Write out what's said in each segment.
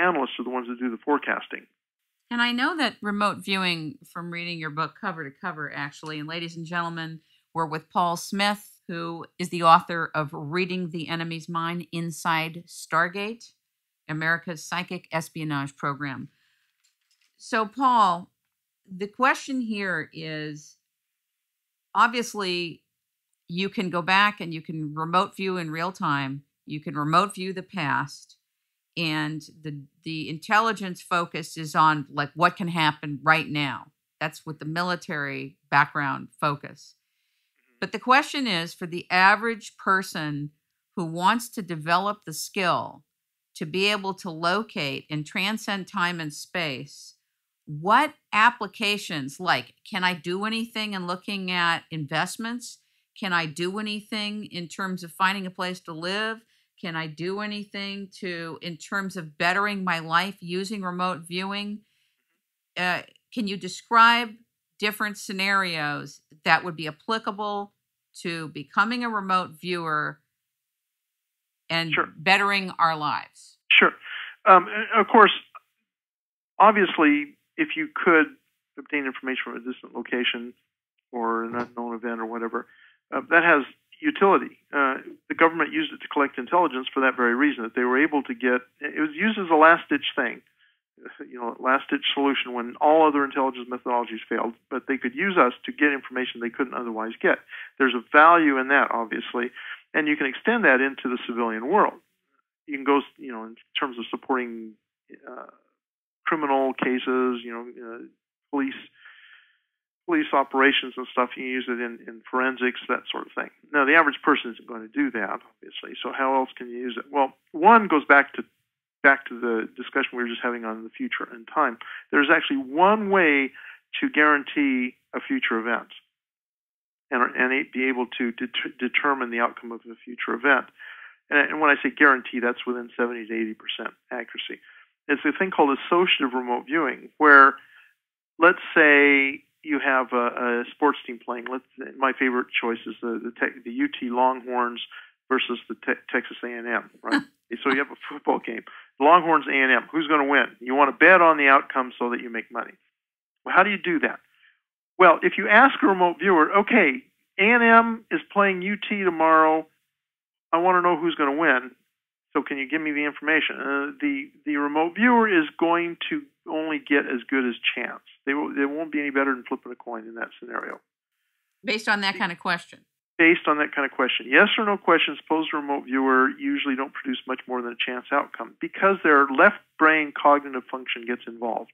analysts are the ones that do the forecasting. And I know that remote viewing, from reading your book cover to cover, actually, and ladies and gentlemen, we're with Paul Smith, who is the author of Reading the Enemy's Mind Inside Stargate, America's Psychic Espionage Program. So, Paul, the question here is, obviously, you can go back and you can remote view in real time. You can remote view the past. And the intelligence focus is on like what can happen right now. That's with the military background focus. But the question is, for the average person who wants to develop the skill to be able to locate and transcend time and space, what applications, like, can I do anything in looking at investments? Can I do anything in terms of finding a place to live? Can I do anything in terms of bettering my life using remote viewing? Can you describe different scenarios that would be applicable to becoming a remote viewer and Sure. bettering our lives? Sure. Of course, obviously, if you could obtain information from a distant location or an unknown event or whatever, that has utility. The government used it to collect intelligence for that very reason, that they were able to get, it was used as a last-ditch thing, last-ditch solution when all other intelligence methodologies failed, but they could use us to get information they couldn't otherwise get. There's a value in that, obviously, and you can extend that into the civilian world. You can go, in terms of supporting criminal cases, police operations and stuff. You can use it in forensics, that sort of thing. Now, the average person isn't going to do that, obviously. So how else can you use it? Well, one goes back to the discussion we were just having on the future and time. There's actually one way to guarantee a future event and be able to determine the outcome of a future event. And when I say guarantee, that's within 70 to 80% accuracy. It's a thing called associative remote viewing, where, let's say, you have a sports team playing. My favorite choice is the UT Longhorns versus the Texas A&M, right? So you have a football game. Longhorns, A&M. Who's going to win? You want to bet on the outcome so that you make money. Well, how do you do that? Well, if you ask a remote viewer, okay, A&M is playing UT tomorrow. I want to know who's going to win. So can you give me the information? The remote viewer is going to only get as good as chance. They won't be any better than flipping a coin in that scenario. Based on that kind of question. Based on that kind of question. Yes or no questions posed to a remote viewer usually don't produce much more than a chance outcome because their left brain cognitive function gets involved.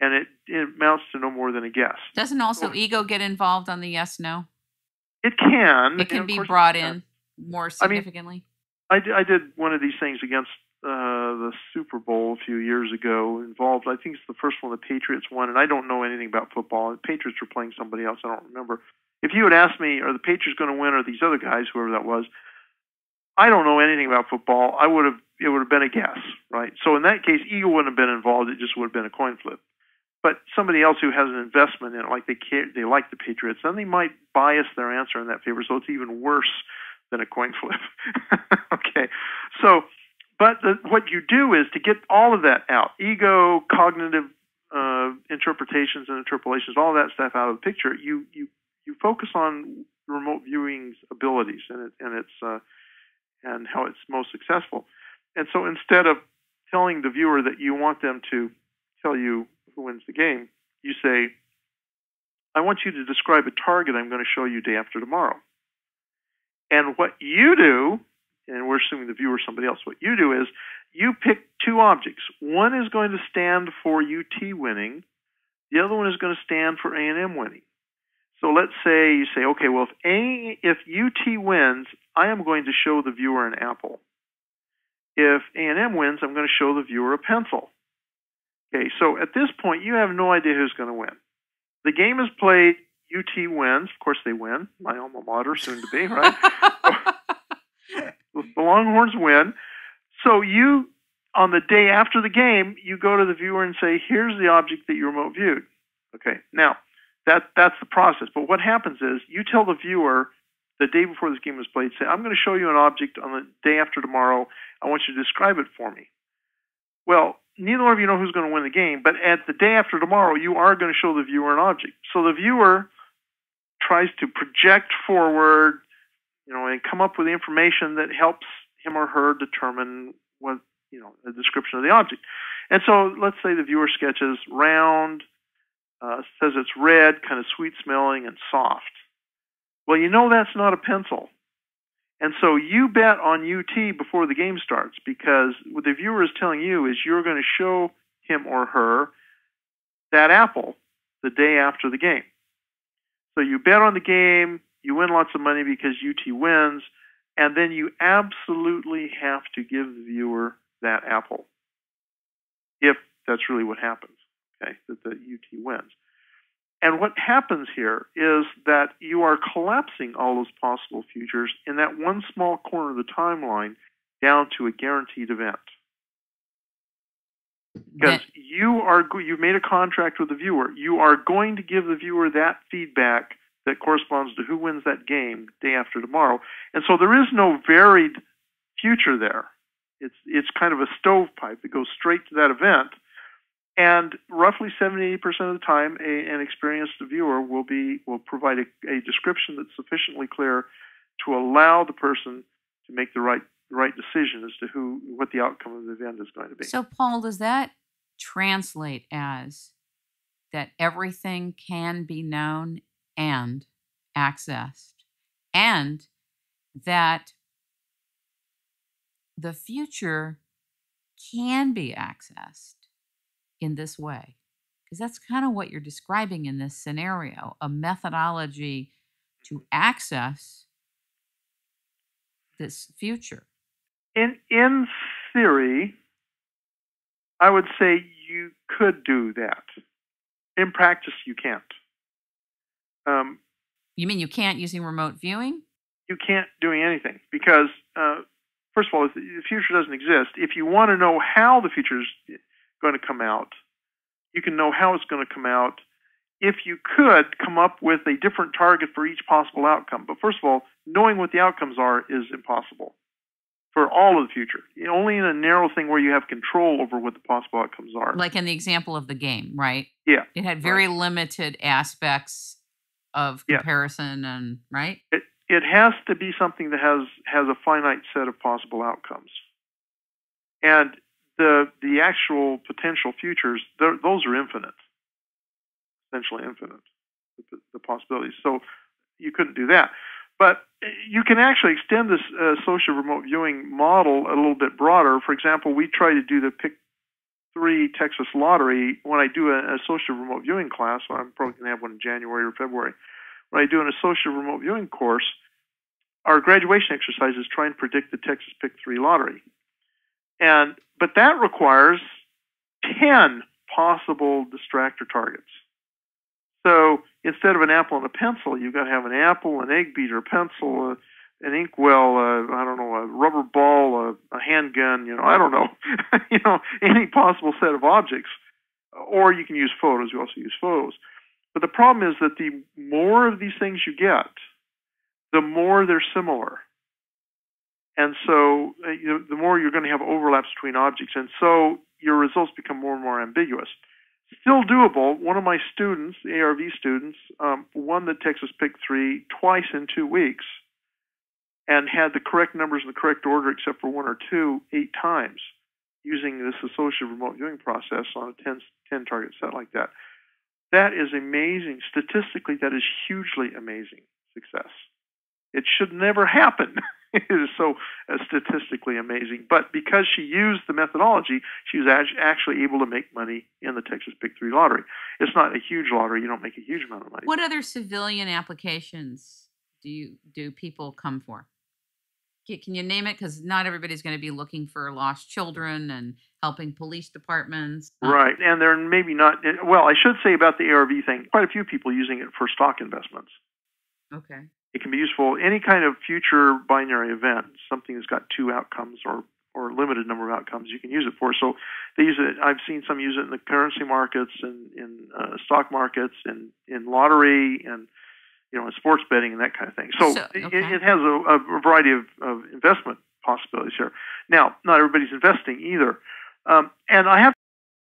And it amounts to no more than a guess. Doesn't also ego get involved on the yes-no? It can. It can be brought in more significantly. I did one of these things against the Super Bowl a few years ago. Involved, I think it's the first one the Patriots won, and I don't know anything about football. The Patriots were playing somebody else. I don't remember. If you had asked me, are the Patriots going to win, or these other guys, whoever that was, I don't know anything about football. It would have been a guess, right? So in that case, ego wouldn't have been involved. It just would have been a coin flip. But somebody else who has an investment in it, like they like the Patriots, then they might bias their answer in that favor. So it's even worse than a coin flip. Okay. So, but what you do is to get all of that out, ego, cognitive interpretations and interpolations, all that stuff out of the picture, you focus on remote viewing's abilities and how it's most successful. And so instead of telling the viewer that you want them to tell you who wins the game, you say, I want you to describe a target I'm going to show you day after tomorrow. And what you do, and we're assuming the viewer is somebody else, what you do is you pick two objects. One is going to stand for UT winning. The other one is going to stand for A&M winning. So let's say you say, okay, well, if UT wins, I am going to show the viewer an apple. If A&M wins, I'm going to show the viewer a pencil. Okay, so at this point, you have no idea who's going to win. The game is played. UT wins. Of course they win. My alma mater, soon to be, right? The Longhorns win. So you, on the day after the game, you go to the viewer and say, here's the object that you remote viewed. Okay, now, that's the process. But what happens is you tell the viewer the day before this game was played, say, I'm going to show you an object on the day after tomorrow. I want you to describe it for me. Well, neither one of you know who's going to win the game, but at the day after tomorrow, you are going to show the viewer an object. So the viewer tries to project forward, and come up with information that helps him or her determine what, the description of the object. And so let's say the viewer sketches round, says it's red, kind of sweet smelling and soft. Well, that's not a pencil. And so you bet on UT before the game starts, because what the viewer is telling you is you're going to show him or her that apple the day after the game. So you bet on the game, you win lots of money because UT wins, and then you absolutely have to give the viewer that apple, if that's really what happens, okay, that the UT wins. And what happens here is that you are collapsing all those possible futures in that one small corner of the timeline down to a guaranteed event. Because you've made a contract with the viewer. You are going to give the viewer that feedback that corresponds to who wins that game day after tomorrow. And so there is no varied future there. It's kind of a stovepipe that goes straight to that event. And roughly 70-80% of the time, an experienced viewer will provide a description that's sufficiently clear to allow the person to make the right decision as to what the outcome of the event is going to be. So, Paul, does that translate as that everything can be known and accessed, and that the future can be accessed in this way? Because that's kind of what you're describing in this scenario, a methodology to access this future. In theory, I would say you could do that. In practice, you can't. You mean you can't using remote viewing? You can't doing anything because, first of all, the future doesn't exist. If you want to know how the future is going to come out, you can know how it's going to come out if you could come up with a different target for each possible outcome. But first of all, knowing what the outcomes are is impossible for all of the future. Only in a narrow thing where you have control over what the possible outcomes are. Like in the example of the game, right? Yeah. It had very limited aspects of comparison, and right? It has to be something that has a finite set of possible outcomes. And the actual potential futures, those are infinite, essentially infinite, the possibilities. So you couldn't do that. But you can actually extend this social remote viewing model a little bit broader. For example, we try to do the Pick 3 Texas Lottery when I do a social remote viewing class. So I'm probably going to have one in January or February. When I do a social remote viewing course, our graduation exercise is trying to predict the Texas Pick 3 Lottery. But that requires 10 possible distractor targets. So instead of an apple and a pencil, you've got to have an apple, an egg beater, a pencil, an inkwell, a rubber ball, a handgun, I don't know, any possible set of objects. Or you can use photos. You also use photos. But the problem is that the more of these things you get, the more they're similar. And so the more you're going to have overlaps between objects. And so your results become more and more ambiguous. Still doable. One of my students, ARV students, won the Texas Pick 3 twice in 2 weeks and had the correct numbers in the correct order except for 1 or 2 8 times using this associative remote viewing process on a 10 target set like that. That is amazing. Statistically, that is hugely amazing success. It should never happen. It is so statistically amazing. But because she used the methodology, she was actually able to make money in the Texas Pick 3 lottery. It's not a huge lottery. You don't make a huge amount of money. What other civilian applications do people come for? Can you name it? Because not everybody's going to be looking for lost children and helping police departments. Right. And they're maybe not. Well, I should say about the ARV thing, quite a few people using it for stock investments. Okay. It can be useful any kind of future binary event, something that's got 2 outcomes or a limited number of outcomes you can use it for. So they use it. I've seen some use it in the currency markets and in stock markets and in lottery and in sports betting and that kind of thing. So it has a variety of investment possibilities here. Now, not everybody's investing either. And I have